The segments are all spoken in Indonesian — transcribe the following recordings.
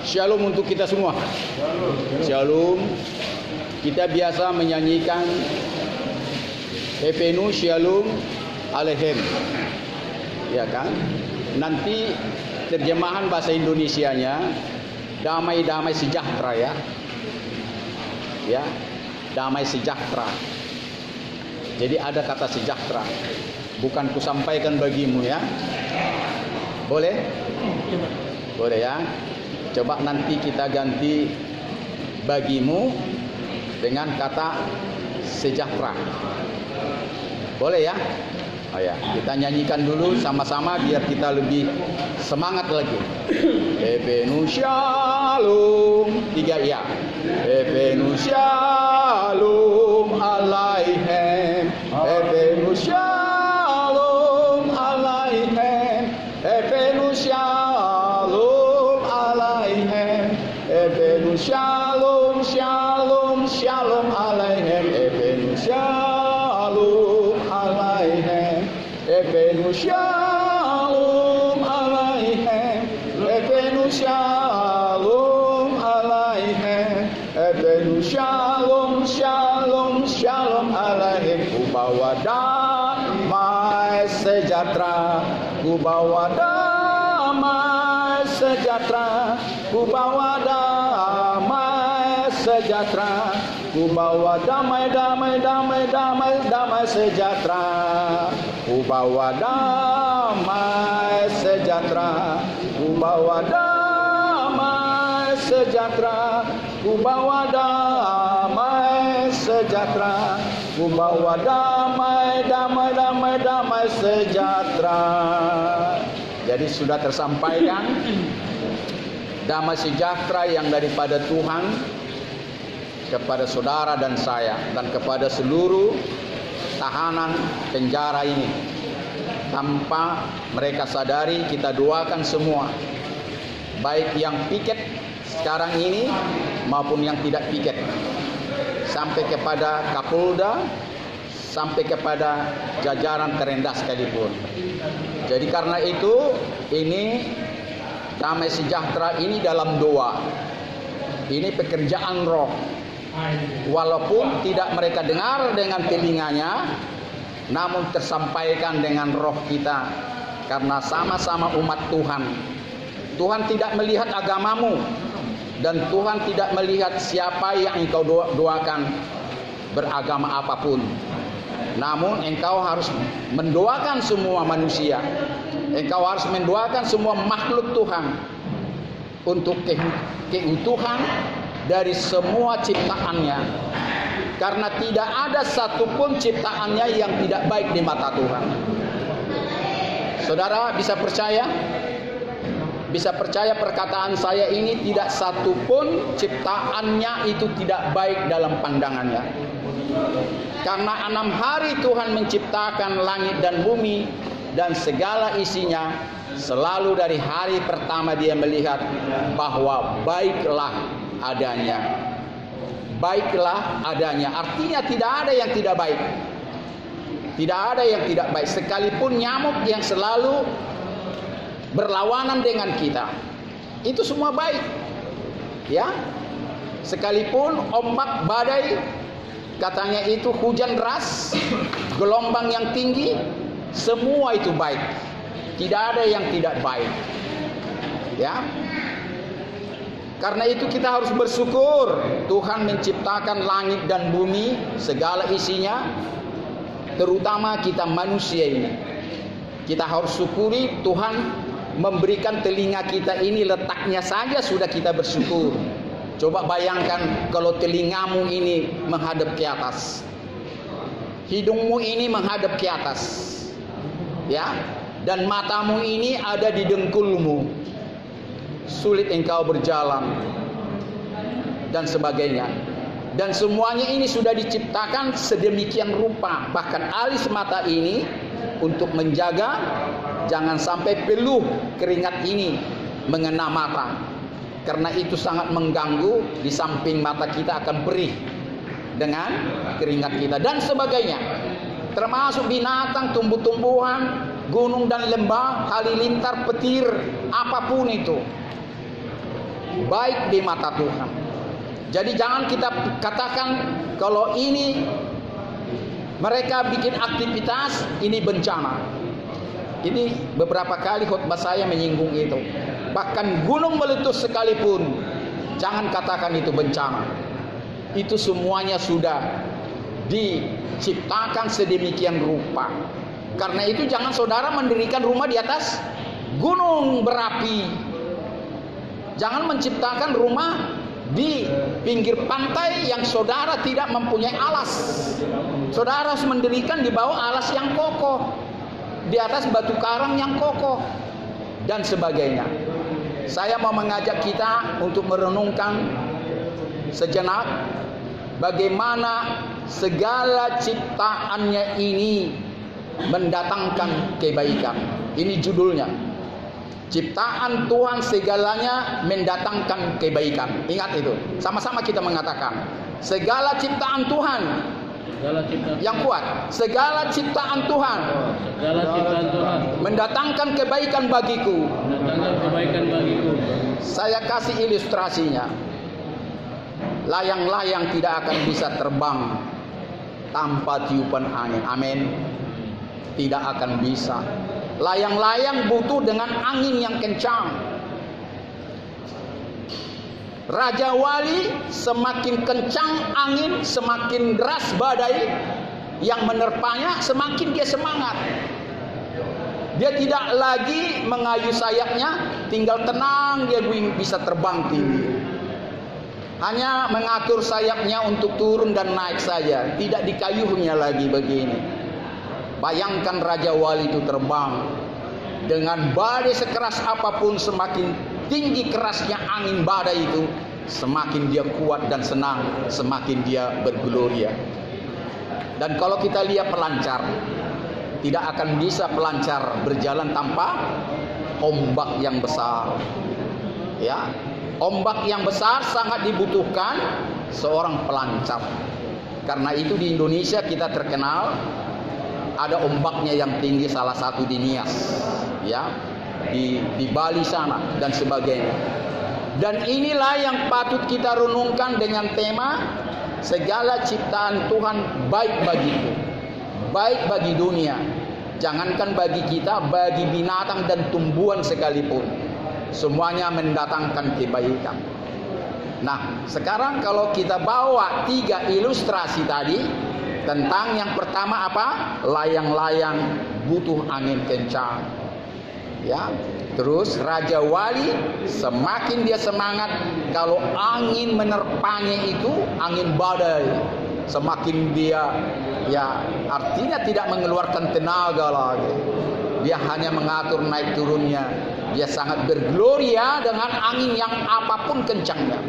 Shalom untuk kita semua. Shalom. Kita biasa menyanyikan Epenu Shalom Aleichem. Ya kan? Nanti terjemahan bahasa Indonesianya damai-damai sejahtera ya. Ya, damai sejahtera. Jadi ada kata sejahtera. Bukan kusampaikan bagimu ya. Boleh? Boleh ya. Coba nanti kita ganti bagimu dengan kata sejahtera. Boleh ya? Oh ya, kita nyanyikan dulu sama-sama biar kita lebih semangat lagi. Epenu Shalom. 3 ya. Epenu Shalom Aleichem. Epenu Shalom Aleichem. Epenu Shalom Aleichem. Epenu Shalom Shalom Shalom Aleichem. Epenu Shalom Aleichem. Epenu Shalom Aleichem. Epenu Shalom Aleichem. Epenu Shalom Shalom Shalom Aleichem. Ku bawa damai sejahtera. Ku bawa damai sejahtera. Ku bawa damai sejahtera. Ku bawa damai sejahtera. Ku bawa damai sejahtera. Ku bawa damai sejahtera. Ku bawa damai sejahtera. Ku bawa damai sejahtera. Jadi sudah tersampaikan damai sejahtera yang daripada Tuhan kepada saudara dan saya dan kepada seluruh tahanan penjara ini. Tanpa mereka sadari, kita doakan semua, baik yang piket sekarang ini maupun yang tidak piket, sampai kepada Kapolda, sampai kepada jajaran terendah sekalipun. Jadi karena itu, ini damai sejahtera ini dalam doa. Ini pekerjaan roh. Walaupun tidak mereka dengar dengan telinganya, namun tersampaikan dengan roh kita. Karena sama-sama umat Tuhan. Tuhan tidak melihat agamamu, dan Tuhan tidak melihat siapa yang engkau doakan, beragama apapun. Namun engkau harus mendoakan semua manusia. Engkau harus mendoakan semua makhluk Tuhan untuk keutuhan dari semua ciptaannya. Karena tidak ada satupun ciptaannya yang tidak baik di mata Tuhan. Saudara bisa percaya? Bisa percaya perkataan saya ini, tidak satupun ciptaannya itu tidak baik dalam pandangannya. Karena 6 hari Tuhan menciptakan langit dan bumi dan segala isinya. Selalu dari hari pertama dia melihat bahwa baiklah adanya. Baiklah adanya. Artinya tidak ada yang tidak baik. Tidak ada yang tidak baik. Sekalipun nyamuk yang selalu berlawanan dengan kita, itu semua baik. Ya. Sekalipun ombak badai, katanya itu hujan deras, gelombang yang tinggi, semua itu baik. Tidak ada yang tidak baik. Ya. Karena itu kita harus bersyukur Tuhan menciptakan langit dan bumi, segala isinya, terutama kita manusia ini. Kita harus syukuri Tuhan memberikan telinga kita ini, letaknya saja sudah kita bersyukur. Coba bayangkan kalau telingamu ini menghadap ke atas, hidungmu ini menghadap ke atas, ya, dan matamu ini ada di dengkulmu, sulit engkau berjalan dan sebagainya. Dan semuanya ini sudah diciptakan sedemikian rupa. Bahkan alis mata ini untuk menjaga jangan sampai peluh keringat ini mengena mata. Karena itu sangat mengganggu, di samping mata kita akan perih dengan keringat kita dan sebagainya. Termasuk binatang, tumbuh-tumbuhan, gunung dan lembah, halilintar, petir, apapun itu. baik di mata Tuhan. Jadi jangan kita katakan kalau ini mereka bikin aktivitas, ini bencana. Ini beberapa kali khotbah saya menyinggung itu. Bahkan gunung meletus sekalipun, jangan katakan itu bencana. Itu semuanya sudah diciptakan sedemikian rupa. Karena itu jangan saudara mendirikan rumah di atas gunung berapi. Jangan menciptakan rumah di pinggir pantai yang saudara tidak mempunyai alas. Saudara harus mendirikan di bawah alas yang kokoh, di atas batu karang yang kokoh, dan sebagainya. Saya mau mengajak kita untuk merenungkan sejenak bagaimana segala ciptaannya ini mendatangkan kebaikan. Ini judulnya. Ciptaan Tuhan segalanya mendatangkan kebaikan. Ingat itu. Sama-sama kita mengatakan, segala ciptaan Tuhan. Yang kuat. Segala ciptaan Tuhan. Mendatangkan kebaikan bagiku. Saya kasih ilustrasinya. Layang-layang tidak akan bisa terbang tanpa tiupan angin. Amin. Tidak akan bisa. Layang-layang butuh dengan angin yang kencang. Raja Wali semakin kencang angin, semakin deras badai yang menerpanya, semakin dia semangat. Dia tidak lagi mengayu sayapnya, tinggal tenang dia bisa terbang tinggi. Hanya mengatur sayapnya untuk turun dan naik saja, tidak dikayuhnya lagi begini. Bayangkan Raja Wali itu terbang dengan badai sekeras apapun, semakin tinggi kerasnya angin badai itu, semakin dia kuat dan senang, semakin dia bergloria. Dan kalau kita lihat pelancar, tidak akan bisa pelancar berjalan tanpa ombak yang besar. Ya, ombak yang besar sangat dibutuhkan seorang pelancar. Karena itu di Indonesia kita terkenal ada ombaknya yang tinggi, salah satu di Nias, ya, di Bali sana dan sebagainya. Dan inilah yang patut kita renungkan dengan tema segala ciptaan Tuhan baik bagiku, baik bagi dunia. Jangankan bagi kita, bagi binatang dan tumbuhan sekalipun, semuanya mendatangkan kebaikan. Nah, sekarang kalau kita bawa 3 ilustrasi tadi, tentang yang pertama apa? Layang-layang butuh angin kencang. Ya. Terus Raja Wali semakin dia semangat kalau angin menerpanya itu angin badai, semakin dia artinya tidak mengeluarkan tenaga lagi. Dia hanya mengatur naik turunnya. Dia sangat bergloria dengan angin yang apapun kencangnya.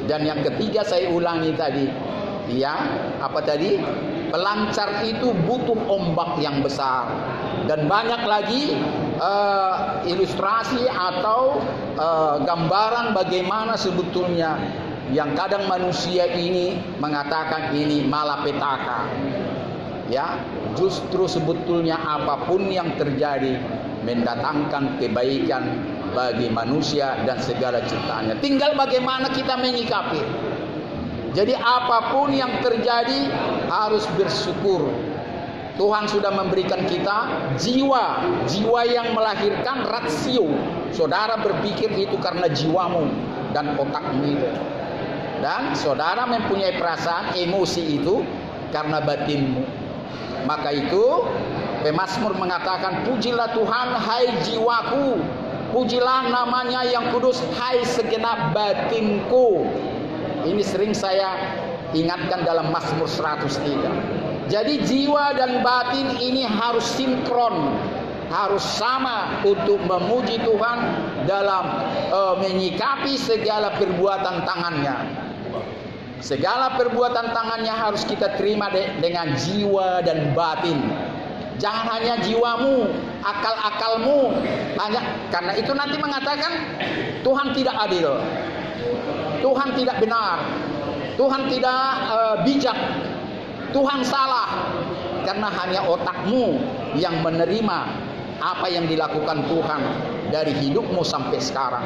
Dan yang ketiga saya ulangi tadi, ya, apa tadi? Pelancar itu butuh ombak yang besar. Dan banyak lagi ilustrasi atau gambaran bagaimana sebetulnya yang kadang manusia ini mengatakan ini malapetaka. Ya, justru sebetulnya apapun yang terjadi mendatangkan kebaikan bagi manusia dan segala ciptaannya. Tinggal bagaimana kita menyikapi. Jadi apapun yang terjadi harus bersyukur. Tuhan sudah memberikan kita jiwa yang melahirkan rasio. Saudara berpikir itu karena jiwamu dan otakmu itu. Dan saudara mempunyai perasaan, emosi itu karena batinmu. Maka itu pemazmur mengatakan, pujilah Tuhan hai jiwaku, pujilah namanya yang kudus hai segenap batinku. Ini sering saya ingatkan dalam Mazmur 103. Jadi jiwa dan batin ini harus sinkron, harus sama untuk memuji Tuhan dalam menyikapi segala perbuatan tangannya. Segala perbuatan tangannya harus kita terima dengan jiwa dan batin. Jangan hanya jiwamu, akal-akalmu. Karena itu nanti mengatakan Tuhan tidak adil, Tuhan tidak benar, Tuhan tidak bijak, Tuhan salah. Karena hanya otakmu yang menerima apa yang dilakukan Tuhan dari hidupmu sampai sekarang.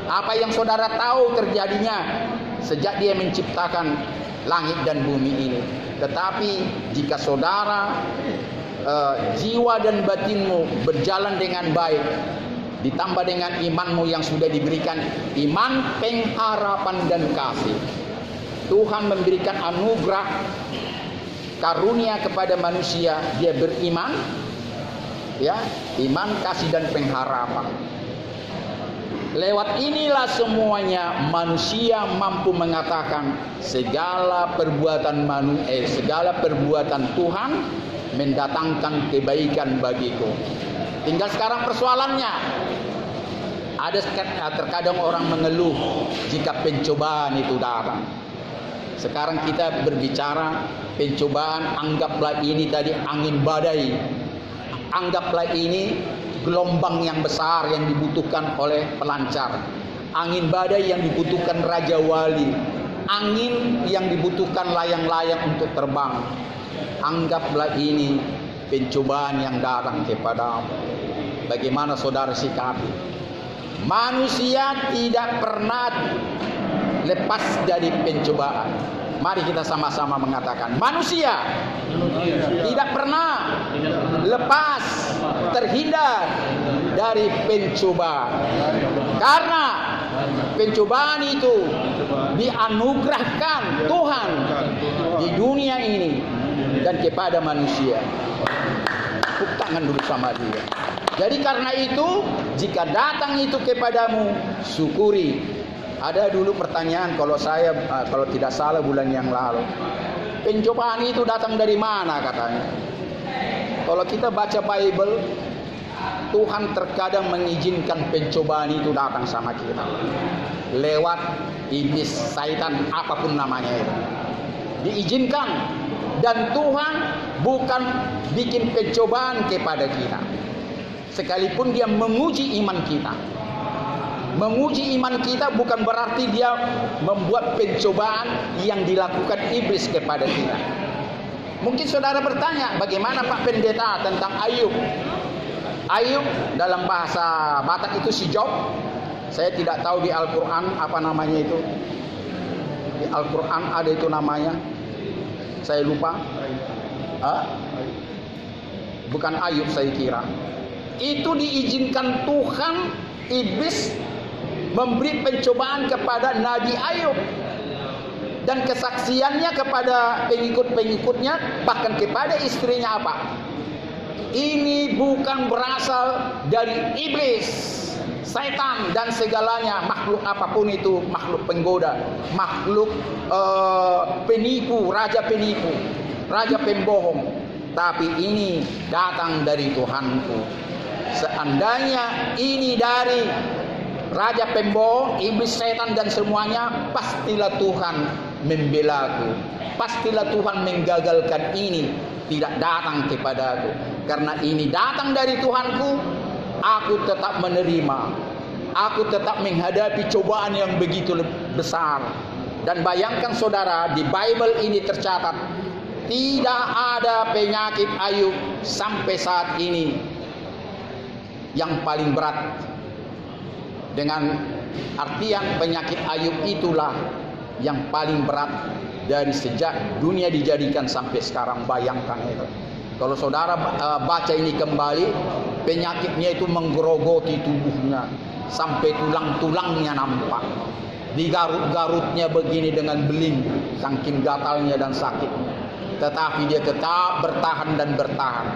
Apa yang saudara tahu terjadinya sejak dia menciptakan langit dan bumi ini. Tetapi jika saudara jiwa dan batinmu berjalan dengan baik, ditambah dengan imanmu yang sudah diberikan, iman, pengharapan dan kasih, Tuhan memberikan anugerah karunia kepada manusia. Dia beriman, ya, iman, kasih dan pengharapan. Lewat inilah semuanya manusia mampu mengatakan segala perbuatan Tuhan mendatangkan kebaikan bagiku. Tinggal sekarang persoalannya, ada terkadang orang mengeluh jika pencobaan itu datang. Sekarang kita berbicara pencobaan, anggaplah ini tadi angin badai, anggaplah ini gelombang yang besar yang dibutuhkan oleh pelancar, angin badai yang dibutuhkan raja wali, angin yang dibutuhkan layang-layang untuk terbang. Anggaplah ini pencobaan yang datang kepadamu. Bagaimana saudara sikapi? Manusia tidak pernah lepas dari pencobaan. Mari kita sama-sama mengatakan, manusia tidak pernah lepas, terhindar dari pencobaan. Karena pencobaan itu dianugerahkan Tuhan di dunia ini dan kepada manusia. Tepuk tangan dulu sama dia. Jadi karena itu, jika datang itu kepadamu, syukuri. Ada dulu pertanyaan kalau tidak salah bulan yang lalu, pencobaan itu datang dari mana katanya. Kalau kita baca Bible, Tuhan terkadang mengizinkan pencobaan itu datang sama kita lewat iblis, syaitan, apapun namanya itu, diizinkan. Dan Tuhan bukan bikin pencobaan kepada kita sekalipun dia menguji iman kita. Menguji iman kita bukan berarti dia membuat pencobaan yang dilakukan iblis kepada kita. Mungkin saudara bertanya, bagaimana Pak Pendeta tentang Ayub? Ayub dalam bahasa Batak itu si Job. Saya tidak tahu di Al-Quran apa namanya itu. Di Al-Quran ada itu namanya, saya lupa. Bukan Ayub saya kira. Itu diizinkan Tuhan, iblis memberi pencobaan kepada Nabi Ayub dan kesaksiannya kepada pengikut-pengikutnya, bahkan kepada istrinya apa? Ini bukan berasal dari iblis, setan dan segalanya, makhluk apapun itu, makhluk penggoda, makhluk penipu, raja pembohong, tapi ini datang dari Tuhanku. Seandainya ini dari raja pembohong, iblis, setan dan semuanya, pastilah Tuhan membelaku, pastilah Tuhan menggagalkan ini tidak datang kepadaku. Karena ini datang dari Tuhanku, aku tetap menerima, aku tetap menghadapi cobaan yang begitu besar. Dan bayangkan saudara, di Bible ini tercatat tidak ada penyakit Ayub sampai saat ini yang paling berat. Dengan artian penyakit Ayub itulah yang paling berat dari sejak dunia dijadikan sampai sekarang. Bayangkan itu. Kalau saudara baca ini kembali, penyakitnya itu menggerogoti tubuhnya sampai tulang-tulangnya nampak. Digarut-garutnya begini dengan beling, saking gatalnya dan sakitnya. Tetapi dia tetap bertahan dan bertahan.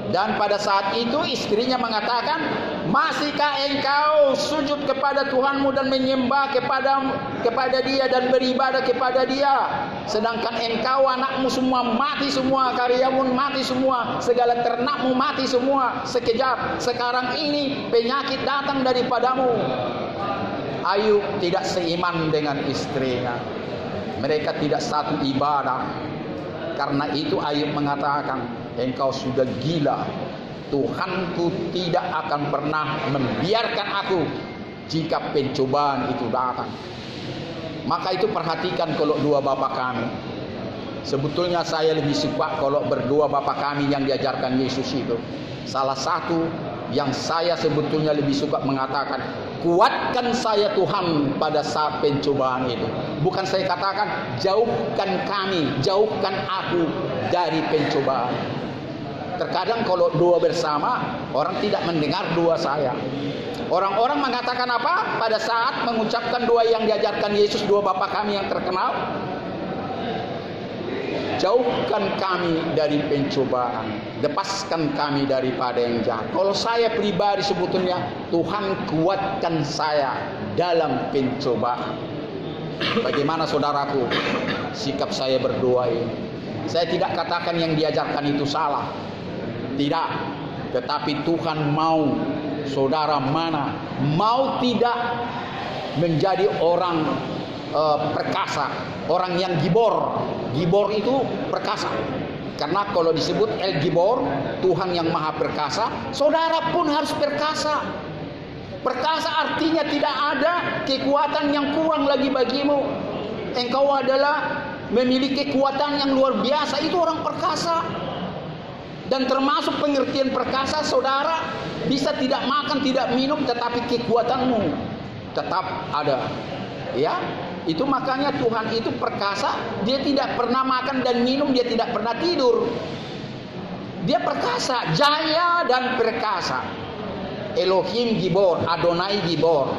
Dan pada saat itu istrinya mengatakan, masihkah engkau sujud kepada Tuhanmu dan menyembah kepada dia dan beribadah kepada dia, sedangkan engkau, anakmu semua mati semua, karyamu mati semua, segala ternakmu mati semua sekejap. Sekarang ini penyakit datang daripadamu. Ayub tidak seiman dengan istrinya. Mereka tidak satu ibadah. Karena itu Ayub mengatakan, engkau sudah gila. Tuhanku tidak akan pernah membiarkan aku jika pencobaan itu datang. Maka itu perhatikan kalau dua bapa kami. Sebetulnya saya lebih suka kalau berdua bapa kami yang diajarkan Yesus itu. Salah satu yang saya sebetulnya lebih suka mengatakan, kuatkan saya Tuhan pada saat pencobaan itu. Bukan saya katakan jauhkan kami, jauhkan aku dari pencobaan. Terkadang kalau doa bersama, orang tidak mendengar doa saya. Orang-orang mengatakan apa? Pada saat mengucapkan doa yang diajarkan Yesus, doa Bapa kami yang terkenal, jauhkan kami dari pencobaan, lepaskan kami daripada yang jahat. Kalau saya pribadi sebetulnya, Tuhan kuatkan saya dalam pencobaan. Bagaimana saudaraku sikap saya berdoa ini? Saya tidak katakan yang diajarkan itu salah, tidak. Tetapi Tuhan mau saudara mana mau tidak menjadi orang perkasa, orang yang gibor. Gibor itu perkasa. Karena kalau disebut El Gibor, Tuhan yang maha perkasa, saudara pun harus perkasa. Perkasa artinya tidak ada kekuatan yang kurang lagi bagimu. Engkau adalah memiliki kekuatan yang luar biasa, itu orang perkasa. Dan termasuk pengertian perkasa, saudara bisa tidak makan, tidak minum, tetapi kekuatanmu tetap ada. Ya, itu makanya Tuhan itu perkasa. Dia tidak pernah makan dan minum, dia tidak pernah tidur. Dia perkasa, jaya dan perkasa. Elohim Gibor, Adonai Gibor.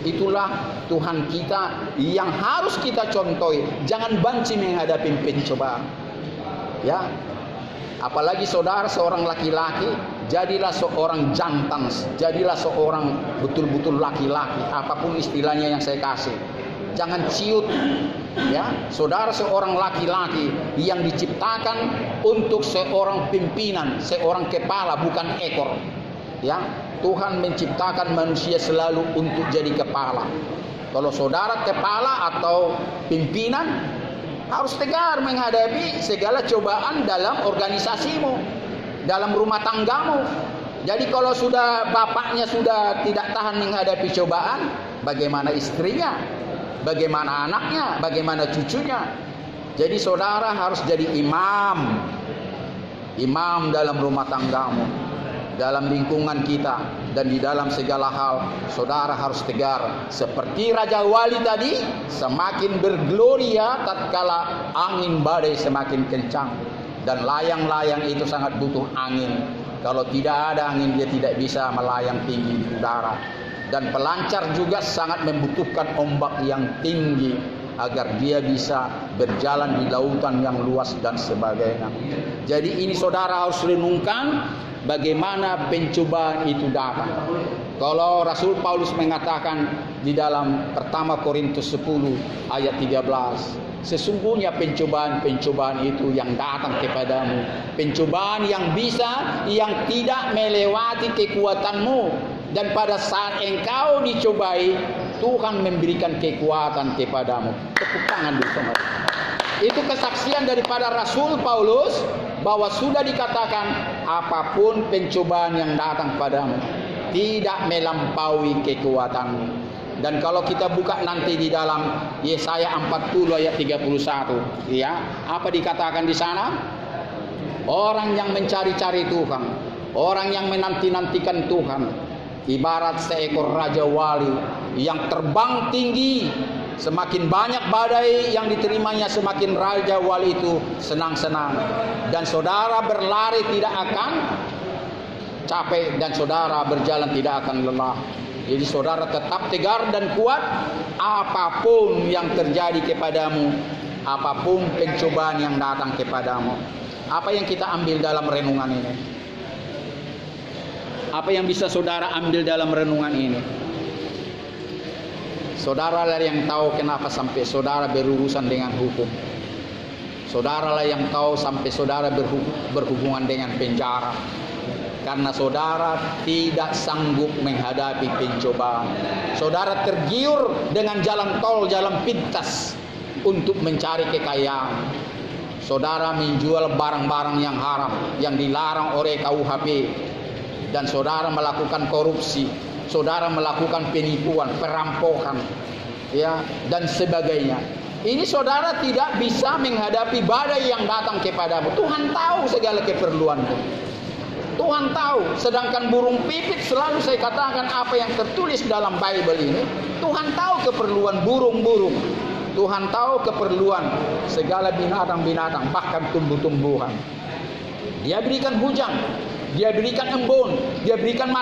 Itulah Tuhan kita yang harus kita contohi. Jangan banci menghadapi pencobaan. Ya, apalagi saudara seorang laki-laki, jadilah seorang jantan, jadilah seorang betul-betul laki-laki, apapun istilahnya yang saya kasih. Jangan ciut, ya. Saudara seorang laki-laki yang diciptakan untuk seorang pimpinan, seorang kepala, bukan ekor. Ya, Tuhan menciptakan manusia selalu untuk jadi kepala. Kalau saudara kepala atau pimpinan, harus tegar menghadapi segala cobaan dalam organisasimu, dalam rumah tanggamu. Jadi kalau sudah bapaknya sudah tidak tahan menghadapi cobaan, bagaimana istrinya, bagaimana anaknya, bagaimana cucunya. Jadi saudara harus jadi imam dalam rumah tanggamu, dalam lingkungan kita, dan di dalam segala hal saudara harus tegar. Seperti Raja Wali tadi, semakin bergloria tatkala angin badai semakin kencang. Dan layang-layang itu sangat butuh angin. Kalau tidak ada angin, dia tidak bisa melayang tinggi di udara. Dan pelancar juga sangat membutuhkan ombak yang tinggi agar dia bisa berjalan di lautan yang luas dan sebagainya. Jadi ini saudara harus renungkan bagaimana pencobaan itu datang. Kalau Rasul Paulus mengatakan di dalam pertama Korintus 10 ayat 13, sesungguhnya pencobaan-pencobaan itu yang datang kepadamu, pencobaan yang tidak melewati kekuatanmu, dan pada saat engkau dicobai, Tuhan memberikan kekuatan kepadamu. Tepuk tangan bersama. Itu kesaksian daripada Rasul Paulus bahwa sudah dikatakan apapun pencobaan yang datang padamu tidak melampaui kekuatanmu. Dan kalau kita buka nanti di dalam Yesaya 40 ayat 31, ya, apa dikatakan di sana? Orang yang mencari-cari Tuhan, orang yang menanti-nantikan Tuhan, ibarat seekor raja wali yang terbang tinggi. Semakin banyak badai yang diterimanya, semakin raja wali itu senang-senang. Dan saudara berlari tidak akan capek, dan saudara berjalan tidak akan lelah. Jadi saudara tetap tegar dan kuat apapun yang terjadi kepadamu, apapun pencobaan yang datang kepadamu. Apa yang kita ambil dalam renungan ini? Apa yang bisa saudara ambil dalam renungan ini? Saudara lah yang tahu kenapa sampai saudara berurusan dengan hukum. Saudara lah yang tahu sampai saudara berhubungan dengan penjara. Karena saudara tidak sanggup menghadapi pencobaan. Saudara tergiur dengan jalan tol, jalan pintas untuk mencari kekayaan. Saudara menjual barang-barang yang haram, yang dilarang oleh KUHP. Dan saudara melakukan korupsi. Saudara melakukan penipuan, perampokan, ya, dan sebagainya. Ini saudara tidak bisa menghadapi badai yang datang kepadamu. Tuhan tahu segala keperluanmu. Tuhan tahu. Sedangkan burung pipit, selalu saya katakan apa yang tertulis dalam Bible ini, Tuhan tahu keperluan burung-burung. Tuhan tahu keperluan segala binatang-binatang, bahkan tumbuh-tumbuhan. Dia berikan hujan, Dia berikan embun, Dia berikan